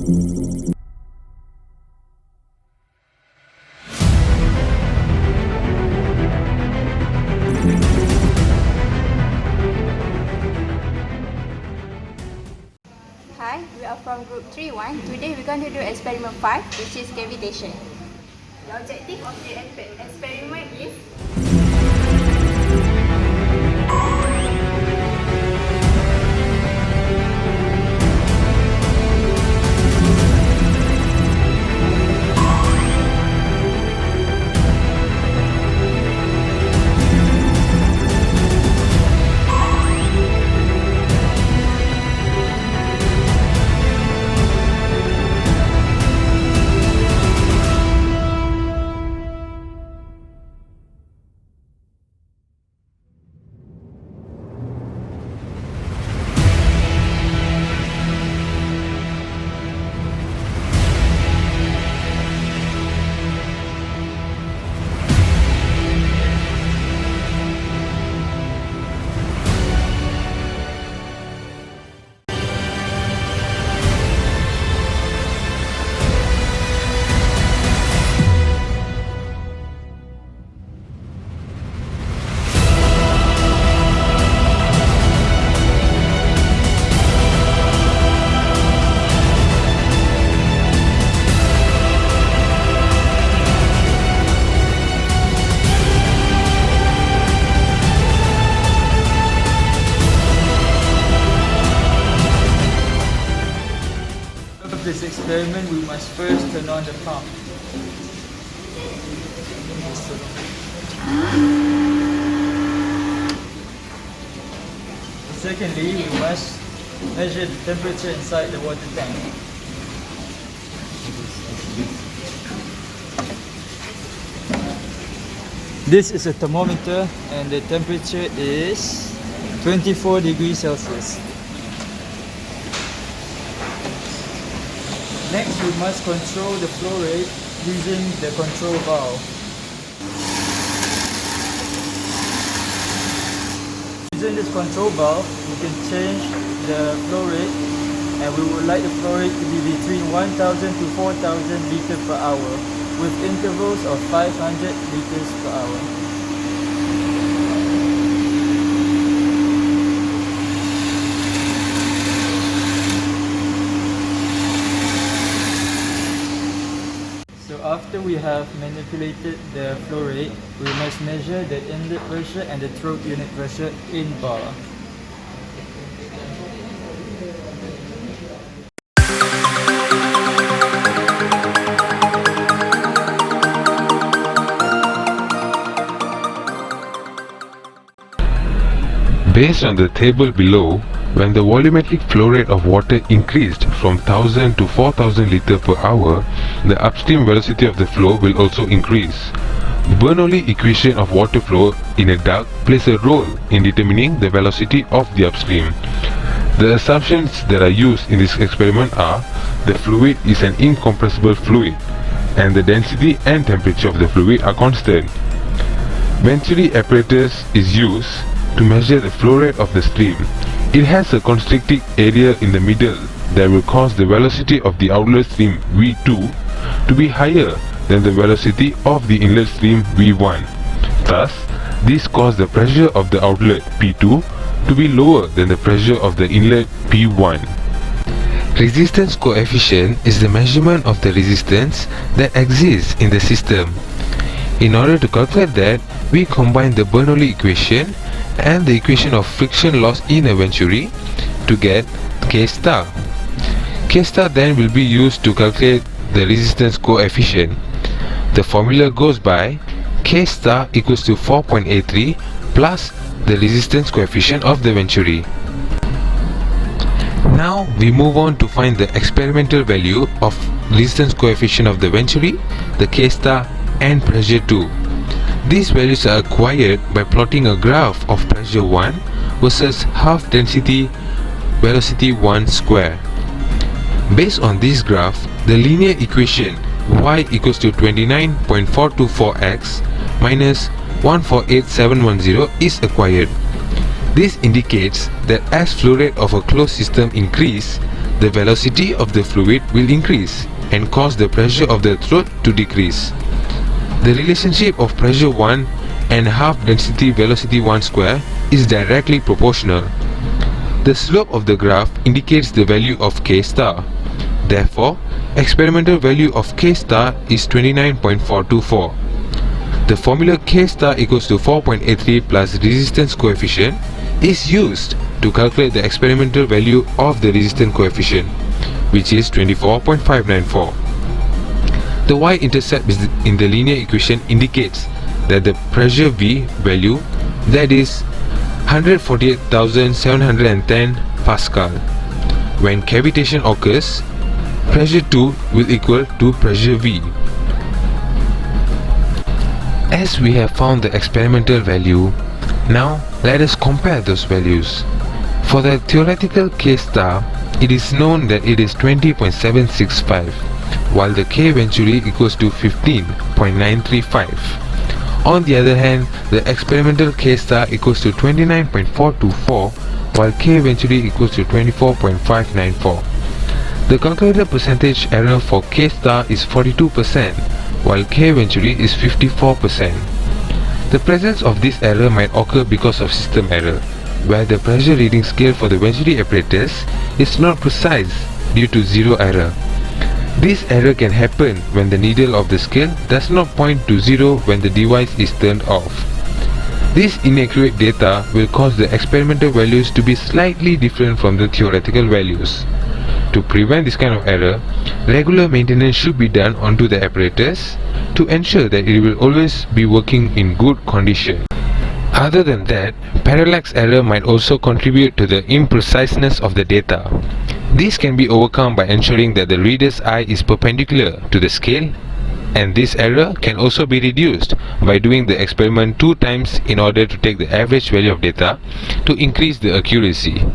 Hi, we are from group 3-1. Today we're going to do experiment 5, which is cavitation. The objective of the experiment is this experiment, we must first turn on the pump. Secondly, we must measure the temperature inside the water tank. This is a thermometer and the temperature is 24 degrees Celsius. Next, we must control the flow rate using the control valve. Using this control valve, we can change the flow rate, and we would like the flow rate to be between 1000 to 4000 liters per hour with intervals of 500 liters per hour. After we have manipulated the flow rate, we must measure the inlet pressure and the throat unit pressure in bar. Based on the table below, when the volumetric flow rate of water increased from 1000 to 4000 liters per hour, the upstream velocity of the flow will also increase. Bernoulli equation of water flow in a duct plays a role in determining the velocity of the upstream. The assumptions that are used in this experiment are: the fluid is an incompressible fluid, and the density and temperature of the fluid are constant. Venturi apparatus is used to measure the flow rate of the stream. It has a constricting area in the middle that will cause the velocity of the outlet stream V2 to be higher than the velocity of the inlet stream V1. Thus, this causes the pressure of the outlet P2 to be lower than the pressure of the inlet P1. Resistance coefficient is the measurement of the resistance that exists in the system. In order to calculate that, we combine the Bernoulli equation and the equation of friction loss in a venturi to get K star. K star then will be used to calculate the resistance coefficient. The formula goes by K star equals to 4.83 plus the resistance coefficient of the venturi. Now we move on to find the experimental value of resistance coefficient of the venturi, the K star and pressure 2. These values are acquired by plotting a graph of pressure 1 versus half density velocity 1 square. Based on this graph, the linear equation y equals to 29.424x minus 148710 is acquired. This indicates that as flow rate of a closed system increase, the velocity of the fluid will increase and cause the pressure of the throat to decrease. The relationship of pressure 1 and half density velocity 1 square is directly proportional. The slope of the graph indicates the value of K star. Therefore, experimental value of K star is 29.424. The formula K star equals to 4.83 plus resistance coefficient is used to calculate the experimental value of the resistance coefficient, which is 24.594. The y-intercept in the linear equation indicates that the pressure V value, that is 148,710 Pascal. When cavitation occurs, pressure 2 will equal to pressure V. As we have found the experimental value, now let us compare those values. For the theoretical K star, it is known that it is 20.765, while the K venturi equals to 15.935. On the other hand, the experimental K star equals to 29.424, while K venturi equals to 24.594. The calculated percentage error for K star is 42%, while K venturi is 54%. The presence of this error might occur because of system error, where the pressure reading scale for the venturi apparatus is not precise due to zero error. This error can happen when the needle of the scale does not point to zero when the device is turned off. This inaccurate data will cause the experimental values to be slightly different from the theoretical values. To prevent this kind of error, regular maintenance should be done onto the apparatus to ensure that it will always be working in good condition. Other than that, parallax error might also contribute to the impreciseness of the data. This can be overcome by ensuring that the reader's eye is perpendicular to the scale, and this error can also be reduced by doing the experiment 2 times in order to take the average value of data to increase the accuracy.